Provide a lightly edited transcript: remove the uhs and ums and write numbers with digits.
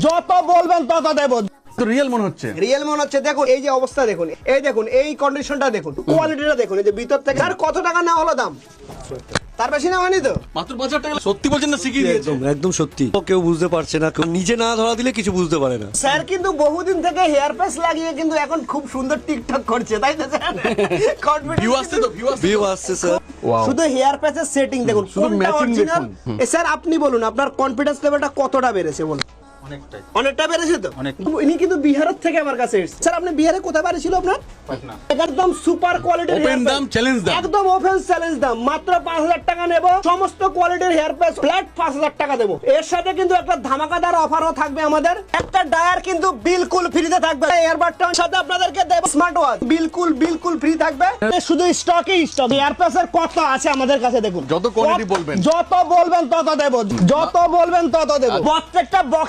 যত বলবেন তত দেব। তো রিয়েল মনে হচ্ছে। রিয়েল মনে হচ্ছে। দেখুন এই যে অবস্থা দেখুন, এই দেখুন এই কন্ডিশনটা দেখুন, কোয়ালিটিটা দেখুন, এই যে ভিতর থেকে। আর কত টাকা নেওয়া হলো দাম? তার বেশি নেওয়া হয়নি তো? মাত্র 5,000 টাকা। সত্যি বলছেন না? শিখিয়ে দিয়েছে। একদম একদম সত্যি। কেউ বুঝতে পারছে না, কেউ নিজে না ধরা দিলে কিছু বুঝতে পারে না। স্যার কিন্তু বহুদিন থেকে হেয়ার প্যাচ লাগিয়ে কিন্তু এখন খুব সুন্দর টিকটক করছে, তাই না স্যার? ভিউ আসছে তো, ভিউ আসছে। ভিউ আসছে স্যার। শুধু হেয়ার প্যাচের সেটিং দেখুন, শুধু কোনটা matching অরিজিনাল। দেখুন। স্যার আপনি বলুন আপনার কনফিডেন্স লেভেলটা কতটা বেড়েছে বলুন? অনেকটা বেড়েছে তো। ইনি কিন্তু বিহারের থেকে আমার কাছে এসেছে। স্যার আপনি বিহারে কোথায় বাড়ি ছিল আপনার? একদম সুপার কোয়ালিটির ওপেন দাম, চ্যালেঞ্জ দাম। একদম ওপেন চ্যালেঞ্জ দাম। মাত্র 5,000 টাকা নেব, সমস্ত কোয়ালিটির হেয়ার প্যাচ ফ্ল্যাট 5,000 টাকা দেবো। এর সাথে কিন্তু একটা ধামাকাদার অফারও থাকবে আমাদের। একটা ডায়ার কিন্তু বিলকুল ফ্রিতে থাকবে। এয়ারবাডটার সাথে আপনাদেরকে দেব স্মার্ট ওয়াচ, বিলকুল ফ্রি থাকবে। শুধু স্টকই স্টক। হেয়ার প্যাচের কত আছে আমাদের কাছে দেখুন। যত quantity বলবেন। যত বলবেন তত দেব, যত বলবেন তত দেব। প্রত্যেকটা বক্স